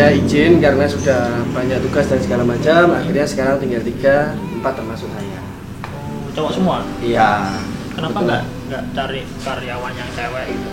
saya izin karena sudah banyak tugas dan segala macam. Akhirnya sekarang tinggal 3, 4 termasuk saya. Cowok semua? Iya. Kenapa nggak cari karyawan yang cewek gitu?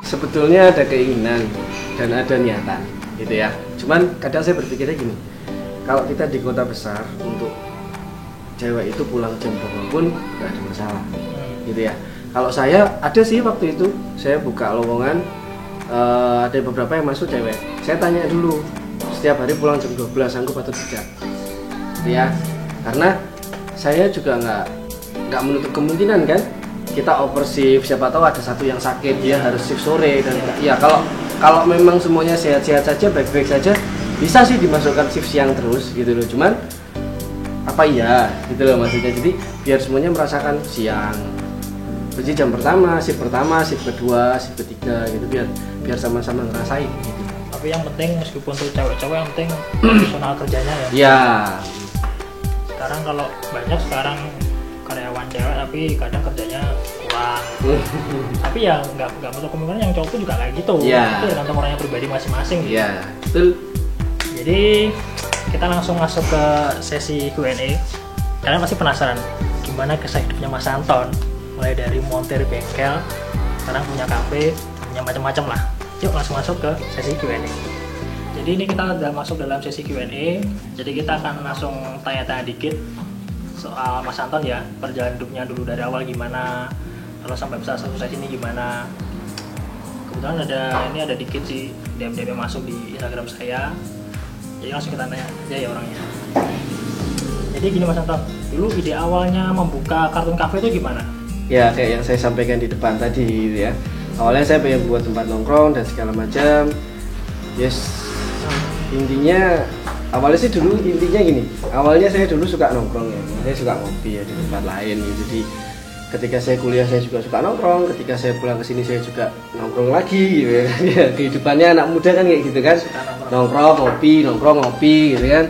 Sebetulnya ada keinginan dan ada niatan gitu ya. Cuman kadang saya berpikirnya gini, kalau kita di kota besar untuk cewek itu pulang jam berapa pun nggak ada masalah gitu ya. Kalau saya ada sih waktu itu saya buka lowongan, ada beberapa yang masuk cewek. Saya tanya dulu setiap hari pulang jam 12 sanggup atau tidak gitu ya. Karena saya juga nggak menutup kemungkinan kan kita overshift, siapa tahu ada satu yang sakit dia harus shift sore dan ya kalau memang semuanya sehat-sehat saja, baik-baik saja, bisa sih dimasukkan shift siang terus gitu loh. Cuman apa iya gitu loh maksudnya, jadi biar semuanya merasakan siang. Jadi jam pertama, shift kedua, shift ketiga gitu, biar sama-sama ngerasain gitu. Tapi yang penting meskipun tuh cewek-cewek yang penting profesional kerjanya ya. Iya. Sekarang kalau banyak sekarang karyawan cewek tapi kadang kerjanya kurang. Tapi ya nggak menutup kemungkinan yang cowok pun juga kayak gitu. Iya. Itu tergantung orangnya pribadi masing-masing. Iya, betul. Jadi kita langsung masuk ke sesi Q&A. Kalian pasti penasaran gimana kisah hidupnya Mas Anton, mulai dari montir bengkel, sekarang punya kafe, punya macam-macam lah. Yuk langsung masuk ke sesi Q&A. Jadi ini kita udah masuk dalam sesi Q&A. Jadi kita akan langsung tanya-tanya dikit soal Mas Anton ya, perjalanan hidupnya dulu dari awal gimana, kalau sampai bisa sukses ini gimana. Kebetulan ada dikit sih DM yang masuk di Instagram saya. Jadi langsung kita tanya aja ya orangnya. Jadi gini Mas Anton, dulu ide awalnya membuka kartun cafe itu gimana? Ya kayak yang saya sampaikan di depan tadi gitu ya. Awalnya saya pengen buat tempat nongkrong dan segala macam. Intinya awalnya sih dulu intinya gini. Awalnya saya dulu suka nongkrong ya. Saya suka ngopi ya di tempat lain gitu. Jadi ketika saya kuliah saya juga suka nongkrong. Ketika saya pulang ke sini saya juga nongkrong lagi gitu ya. Ya, kehidupannya anak muda kan kayak gitu kan. Nongkrong, ngopi gitu kan.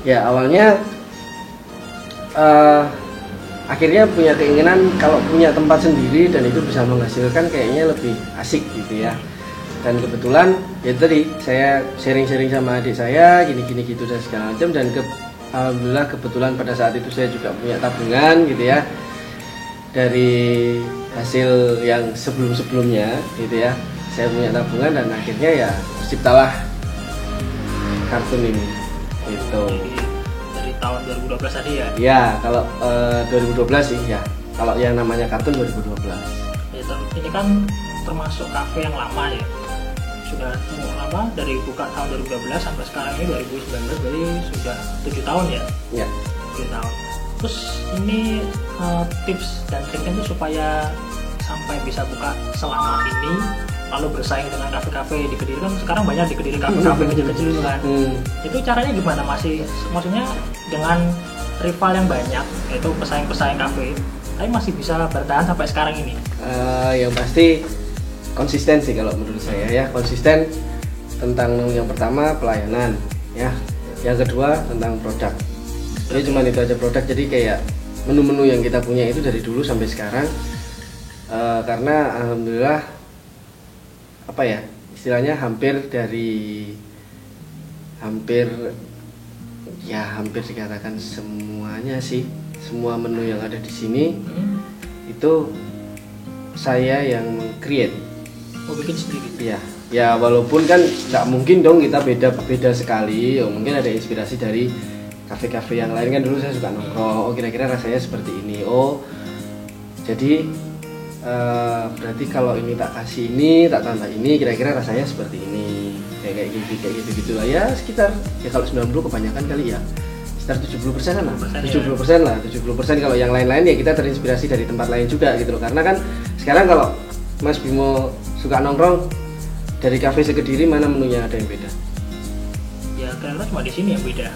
Ya awalnya akhirnya punya keinginan kalau punya tempat sendiri dan itu bisa menghasilkan kayaknya lebih asik gitu ya. Dan kebetulan ya tadi saya sharing-sharing sama adik saya gini gitu dan segala macam, dan alhamdulillah kebetulan pada saat itu saya juga punya tabungan gitu ya dari hasil yang sebelum-sebelumnya gitu ya. Saya punya tabungan dan akhirnya ya terciptalah kartun ini gitu. Dari tahun 2012 tadi ya? Ya kalau 2012 sih ya, kalau yang namanya kartun 2012 ya. Ini kan termasuk kafe yang lama ya, sudah lama dari buka tahun 2012 sampai sekarang ini 2019, berarti sudah 7 tahun ya? Ya 7 tahun. Terus ini tips dan triknya itu supaya sampai bisa buka selama ini lalu bersaing dengan kafe-kafe di Kediri, kan sekarang banyak di Kediri kafe-kafe kecil-kecil itu kan. Itu caranya gimana? Maksudnya dengan rival yang banyak, yaitu pesaing-pesaing kafe, tapi masih bisa bertahan sampai sekarang ini? Yang pasti konsisten sih kalau menurut saya ya. Konsisten tentang yang pertama pelayanan ya, yang kedua tentang produk. Jadi cuma itu aja, produk. Jadi kayak menu-menu yang kita punya itu dari dulu sampai sekarang, karena alhamdulillah apa ya istilahnya hampir dikatakan semuanya sih, semua menu yang ada di sini itu saya yang create. Bikin sendiri? Iya. Ya walaupun kan nggak mungkin dong kita beda sekali. Mungkin ada inspirasi dari kafe-kafe yang lain kan. Dulu saya suka nongkrong. Kira-kira rasanya seperti ini. Jadi berarti kalau ini tak kasih ini, tak tambah ini, kira-kira rasanya seperti ini. Kayak gitu lah ya, sekitar ya kalau 90 kebanyakan kali ya. Sekitar 70% lah. 70% lah, 70% kalau yang lain-lain ya kita terinspirasi dari tempat lain juga gitu loh. Karena kan sekarang kalau Mas Bimo suka nongkrong dari kafe sekediri, mana menunya ada yang beda? Ya karena cuma di sini yang beda.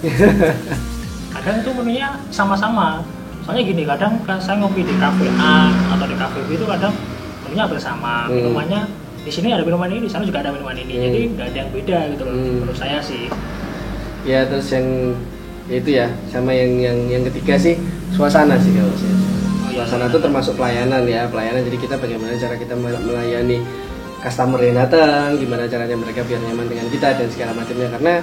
Kadang itu menunya sama-sama. Soalnya gini, kadang saya ngopi di kafe A atau di kafe B itu kadang menunya bersama. Minumannya di sini ada minuman ini, di sana juga ada minuman ini. Jadi nggak ada yang beda gitu loh menurut saya sih. Ya terus yang itu ya, sama yang ketiga sih suasana sih kalau saya. Suasana itu termasuk pelayanan ya, pelayanan. Jadi kita bagaimana cara kita melayani customer yang datang, gimana caranya mereka biar nyaman dengan kita dan segala macamnya. Karena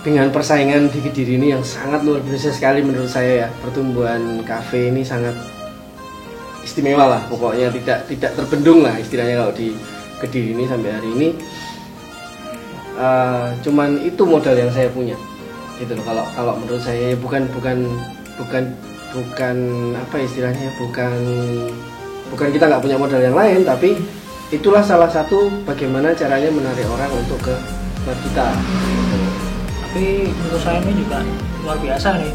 dengan persaingan di Kediri ini yang sangat luar biasa sekali menurut saya ya, pertumbuhan kafe ini sangat istimewa lah, pokoknya tidak terbendung lah istilahnya kalau di Kediri ini sampai hari ini. Cuman itu modal yang saya punya gitu loh. Kalau menurut saya bukan apa istilahnya, bukan kita nggak punya modal yang lain, tapi itulah salah satu bagaimana caranya menarik orang untuk ke tempat kita. Tapi menurut saya ini juga luar biasa nih.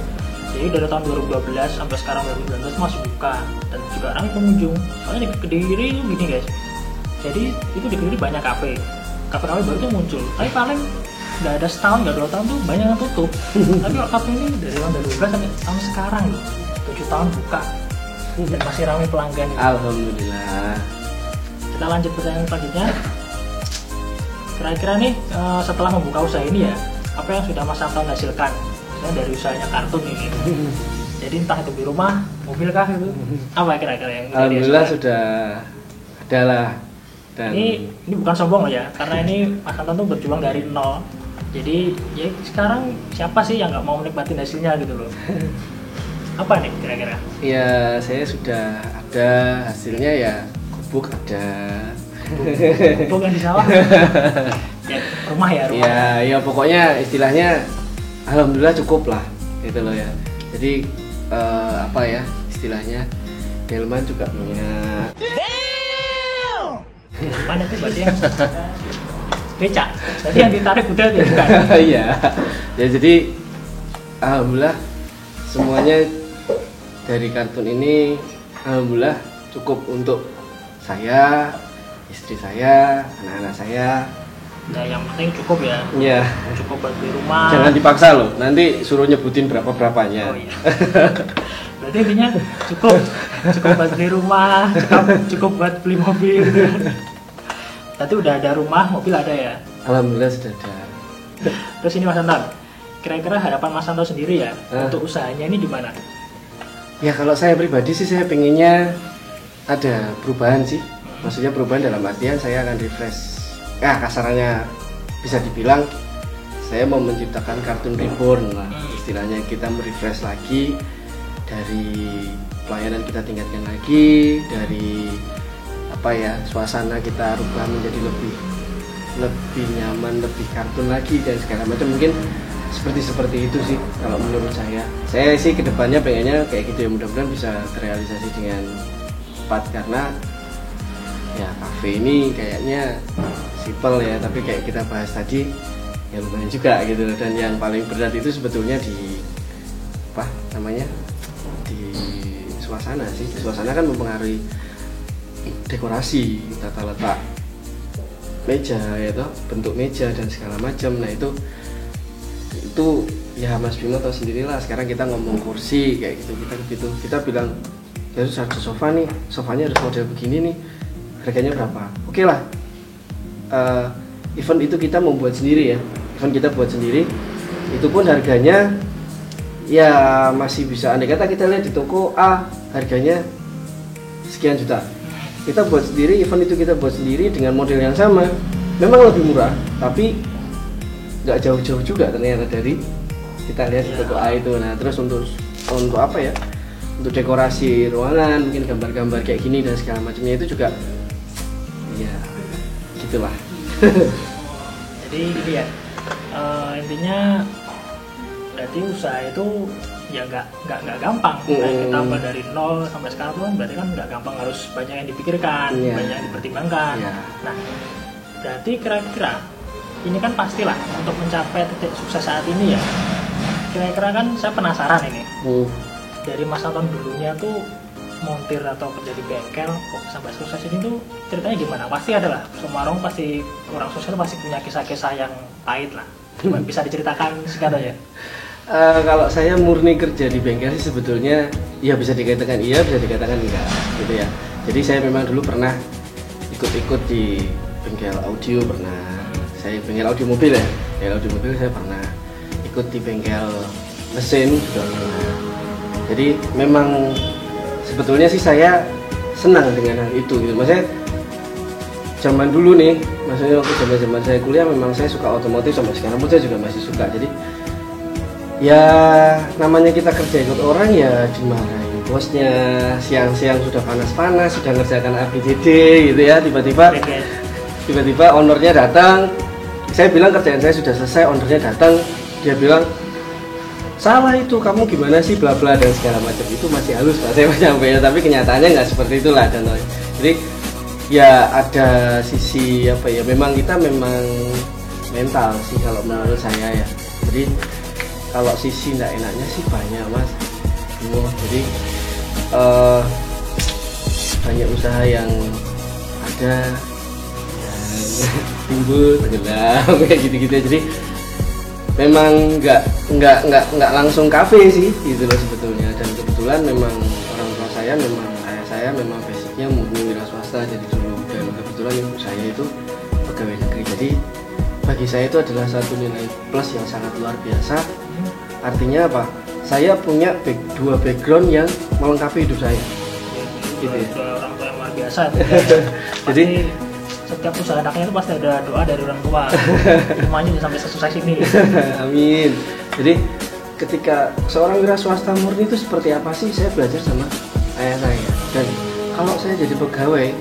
Jadi dari tahun 2012 sampai sekarang 2019 masih buka dan juga ramai pengunjung. Soalnya di Kediri itu gini guys. Jadi itu di Kediri banyak kafe baru itu muncul. Tapi paling nggak ada setahun, nggak 2 tahun tuh banyak yang tutup. Tapi kalau kafe ini dari tahun 2012 sampai tahun sekarang loh, 7 tahun buka dan masih ramai pelanggan. Alhamdulillah. Kita lanjut pertanyaan selanjutnya. Kira-kira nih setelah membuka usaha ini ya, apa yang sudah Mas Anton hasilkan? Misalnya dari usahanya kartun ini. Jadi entah itu di rumah, mobil kah itu? Apa kira-kira yang Alhamdulillah sudah ada lah. Dan ini bukan sombong loh ya, karena ini Mas Anton tuh berjuang dari nol. Jadi ya sekarang siapa sih yang nggak mau menikmatin hasilnya gitu loh? Apa nih kira-kira? ya saya sudah ada hasilnya ya, gubuk ada. Gubuk yang di sawah? Ya rumah ya rumah. Ya pokoknya istilahnya alhamdulillah cukup lah gitu loh ya. Jadi apa ya istilahnya, Delman juga punya. Mana itu berarti yang becak? Tadi yang ditarik udah tuh bukan? Iya. Ya jadi alhamdulillah semuanya dari kartun ini alhamdulillah cukup untuk saya, istri saya, anak-anak saya. Nah yang penting cukup ya. Iya. Cukup buat beli rumah. Jangan dipaksa loh, nanti suruh nyebutin berapa-berapanya. Oh iya. Berarti intinya cukup buat beli rumah, cukup buat beli mobil. Berarti udah ada rumah, mobil ada ya? Alhamdulillah sudah ada. Terus ini Mas Anton, kira-kira harapan Mas Anton sendiri ya untuk usahanya ini gimana? Ya kalau saya pribadi sih saya pengennya ada perubahan sih. Maksudnya perubahan dalam artian saya akan refresh. Kasarannya bisa dibilang saya mau menciptakan kartun reborn lah istilahnya. Kita merefresh lagi, dari pelayanan kita tingkatkan lagi, dari apa ya, suasana kita rubah menjadi lebih nyaman, lebih kartun lagi dan segala macam. Mungkin seperti itu sih kalau menurut saya. Saya sih kedepannya pengennya kayak gitu ya, mudah-mudahan bisa terrealisasi dengan cepat. Karena ya kafe ini kayaknya simple ya, tapi kayak kita bahas tadi ya lumayan juga gitu. Dan yang paling berat itu sebetulnya di apa namanya, di suasana sih. Suasana kan mempengaruhi dekorasi, tata letak meja ya toh, bentuk meja dan segala macam. Nah itu ya Mas Bimo tahu sendirilah. Sekarang kita ngomong kursi kayak gitu, kita bilang ya harus ada sofa nih, sofanya harus model begini nih, harganya berapa? Oke lah, event itu kita membuat sendiri ya, event kita buat sendiri, itu pun harganya ya masih bisa, andai kata kita lihat di toko A harganya sekian juta, kita buat sendiri, event itu kita buat sendiri dengan model yang sama, memang lebih murah, tapi nggak jauh-jauh juga ternyata dari kita lihat di toko A itu. Nah terus untuk apa ya, untuk dekorasi ruangan, mungkin gambar-gambar kayak gini dan segala macamnya itu juga ya gitulah. Jadi ini ya, intinya berarti usaha itu ya nggak gampang. Kita dari nol sampai sekarang tuh berarti kan nggak gampang, harus banyak yang dipikirkan, banyak yang dipertimbangkan. Nah berarti kira-kira ini kan pastilah untuk mencapai titik sukses saat ini ya, kira-kira kan saya penasaran ini dari Mas Anton dulunya tuh montir atau kerja di bengkel kok sampai sukses ini tuh ceritanya gimana? Pasti ada lah, semua orang pasti, orang sukses pasti punya kisah-kisah yang pahit lah. Cuma bisa diceritakan singkat aja. Kalau saya murni kerja di bengkel sih sebetulnya ya bisa dikatakan iya, bisa dikatakan enggak gitu ya. Jadi saya memang dulu pernah ikut-ikut di bengkel audio, pernah saya bengkel audio mobil ya, bengkel audio mobil saya pernah ikut di bengkel mesin juga pernah. Jadi memang sebetulnya sih saya senang dengan hal itu gitu. Maksudnya zaman dulu nih, maksudnya waktu zaman saya kuliah memang saya suka otomotif, sampai sekarang pun saya juga masih suka. Jadi ya namanya kita kerja ikut orang ya dimarahin bosnya, siang-siang sudah panas-panas sudah ngerjakan ABCD gitu ya, tiba-tiba ownernya datang, saya bilang kerjaan saya sudah selesai, ownernya datang, dia bilang salah itu, kamu gimana sih bla bla dan segala macam. Itu masih halus Pak saya menyampaikan, tapi kenyataannya nggak seperti itulah contohnya. Jadi ya ada sisi apa ya, memang kita memang mental sih kalau menurut saya ya. Jadi kalau sisi nggak enaknya sih banyak Mas. Jadi banyak usaha yang ada yang timbul tenggelam kayak gitu-gitu. Jadi memang nggak langsung kafe sih gitu loh sebetulnya. Dan kebetulan memang orang tua saya, memang ayah saya memang basicnya murni wira swasta jadi dulu, dan kebetulan ibu saya itu pegawai negeri. Jadi bagi saya itu adalah satu nilai plus yang sangat luar biasa. Artinya apa? Saya punya dua background yang melengkapi hidup saya. Gitu ya. Orang tua yang luar biasa. Jadi setiap usaha anaknya itu pasti ada doa dari orang tua. Semuanya sampai sukses ini. Amin. Jadi ketika seorang wira swasta murni itu seperti apa sih? Saya belajar sama ayah saya. Dan kalau saya jadi pegawai,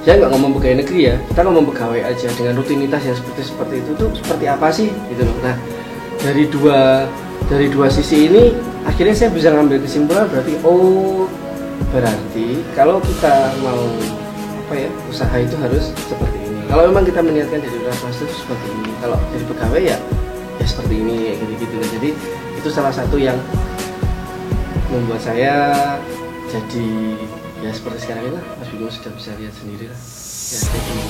saya nggak ngomong pegawai negeri ya, kita ngomong pegawai aja dengan rutinitas yang seperti itu tuh seperti apa sih gitu loh. Nah dari dua sisi ini akhirnya saya bisa ngambil kesimpulan, berarti kalau kita mau apa ya, usaha itu harus seperti ini. Kalau memang kita meniatkan jadi wira swasta itu seperti ini, kalau jadi pegawai ya seperti ini kayak gitu-gitu. Jadi itu salah satu yang membuat saya jadi ya seperti sekarang ini lah. Mas Bimo sudah bisa lihat sendiri lah ya, kayak gini.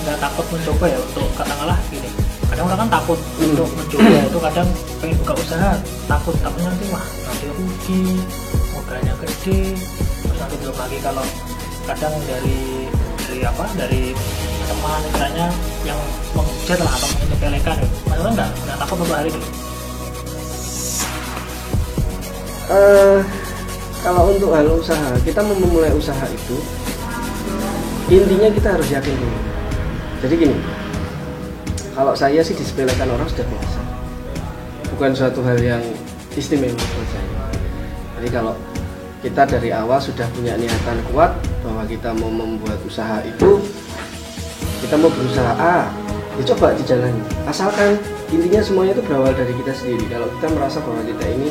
Nggak takut mencoba ya untuk katakanlah gini, kadang orang kan takut untuk mencoba itu, kadang pengen buka usaha takutnya nanti nanti rugi, modalnya gede, terus nanti belum lagi kalau kadang dari teman misalnya yang menghujat lah atau menyepelekan ya. Maksudnya nggak takut untuk hari itu. Kalau untuk hal usaha, kita mau memulai usaha itu intinya kita harus yakin dulu. Jadi gini, kalau saya sih disepelekan orang sudah biasa, bukan suatu hal yang istimewa buat saya. Jadi kalau kita dari awal sudah punya niatan kuat bahwa kita mau membuat usaha itu, kita mau berusaha ya coba dijalani. Asalkan intinya semuanya itu berawal dari kita sendiri. Kalau kita merasa bahwa kita ini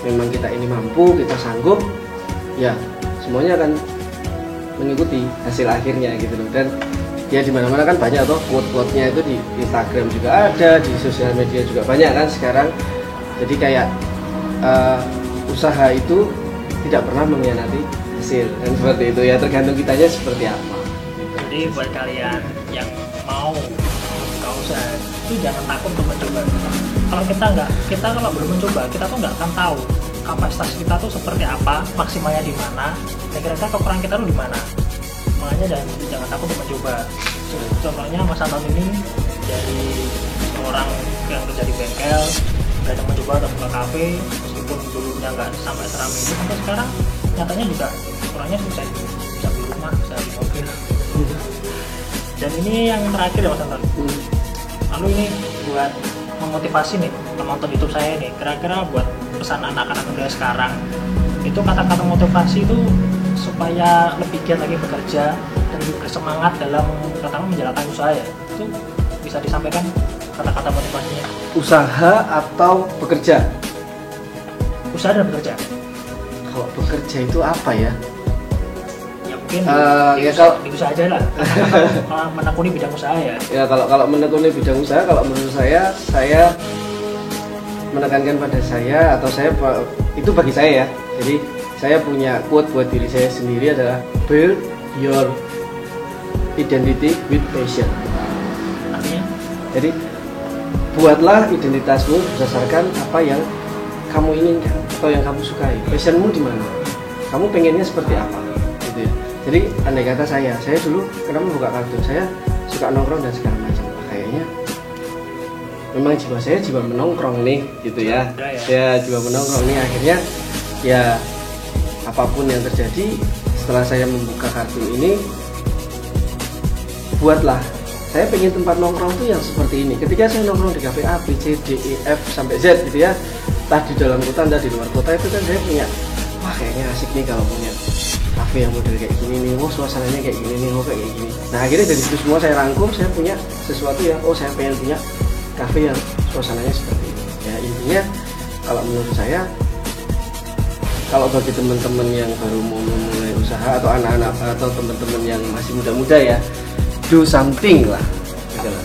memang kita ini mampu, kita sanggup, ya semuanya akan mengikuti hasil akhirnya gitu loh. Dan ya di mana-mana kan banyak tuh quote-quote-nya, itu di Instagram juga ada, di sosial media juga banyak kan sekarang. Jadi kayak usaha itu tidak pernah mengkhianati hasil, dan seperti itu ya, tergantung kitanya seperti apa. Jadi buat kalian yang mau buka usaha itu jangan takut untuk mencoba. Kalau kita kalau belum mencoba, kita tuh nggak akan tahu kapasitas kita tuh seperti apa, maksimalnya di mana, dan kira-kira kekurangan kita tuh di mana. Makanya jangan takut untuk mencoba. Contohnya Mas Anton ini dari orang yang kerja di bengkel, berani mencoba untuk buka kafe, meskipun dulunya nggak sampai seram ini, sampai sekarang nyatanya juga orangnya bisa di rumah, bisa di mobil. Dan ini yang terakhir ya Mas Anton. Lalu ini buat memotivasi nih penonton YouTube saya nih, kira-kira buat pesan anak-anak muda sekarang itu, kata-kata motivasi itu supaya lebih giat lagi bekerja dan juga semangat dalam katakan menjalankan usaha ya, itu bisa disampaikan kata-kata motivasinya. Usaha atau bekerja? Usaha dan bekerja. Kalau bekerja itu apa ya? Ya mungkin di usaha aja lah. Menekuni bidang usaha ya. Ya kalau menekuni bidang usaha, kalau menurut saya menekankan pada saya, atau saya itu bagi saya ya. Jadi saya punya quote buat diri saya sendiri adalah build your identity with passion. Artinya? Jadi buatlah identitasmu berdasarkan apa yang kamu inginkan atau yang kamu sukai. Passionmu di mana? Kamu pengennya seperti apa? Gitu ya. Jadi andai kata saya dulu kenapa buka kartun, saya suka nongkrong dan segala macam. Kayaknya memang jiwa saya jiwa menongkrong nih, gitu ya. Ya jiwa menongkrong nih, akhirnya ya apapun yang terjadi setelah saya membuka kartun ini, buatlah, saya pengen tempat nongkrong tuh yang seperti ini. Ketika saya nongkrong di kafe A, B, C, D, E, F sampai Z gitu ya, entah di dalam kota, entah di luar kota, itu kan saya punya, wah kayaknya asik nih kalau punya kafe yang model kayak gini nih, oh suasananya kayak gini nih, oh kayak gini. Nah akhirnya dari situ semua saya rangkum, saya punya sesuatu yang, oh saya pengen punya kafe yang suasananya seperti ini. Ya intinya kalau menurut saya, kalau bagi teman-teman yang baru mau memulai usaha atau anak-anak atau teman-teman yang masih muda-muda ya, do something lah gitu lah.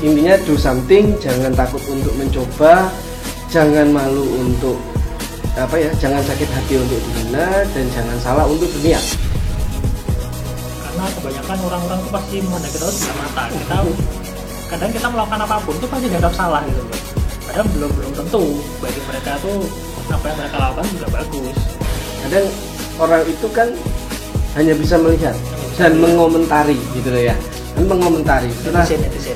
Intinya do something, jangan takut untuk mencoba, jangan malu untuk jangan sakit hati untuk dihina, dan jangan salah untuk berniat. Karena kebanyakan orang-orang itu pasti memandang kita sebelah mata. Kadang kita melakukan apapun itu pasti dianggap salah gitu loh. Padahal belum tentu bagi mereka tuh apa yang mereka lakukan juga bagus. Kadang orang itu kan hanya bisa melihat dan mengomentari gitu loh ya, kan mengomentari setelah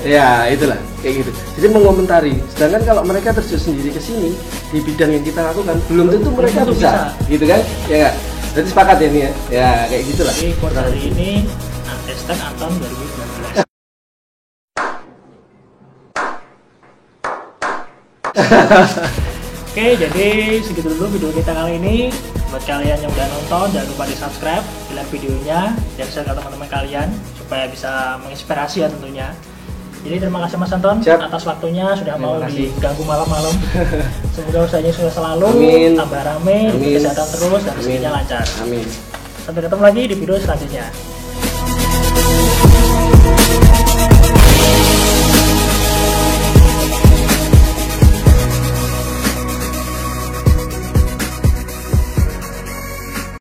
ya itulah kayak gitu, jadi mengomentari. Sedangkan kalau mereka terjun sendiri ke sini di bidang yang kita lakukan, belum tentu mereka bisa gitu kan ya nggak. Jadi sepakat ya nih ya kayak gitulah. Jadi quote hari ini hashtag Anton 2019. Oke, jadi segitu dulu video kita kali ini. Buat kalian yang udah nonton, jangan lupa di subscribe, di like videonya, dan share ke teman-teman kalian supaya bisa menginspirasi ya tentunya. Jadi terima kasih Mas Anton atas waktunya, sudah mau diganggu malam-malam. Semoga usahanya sukses selalu, tambah rame, kesehatan terus, dan rezekinya lancar. Amin. Sampai ketemu lagi di video selanjutnya.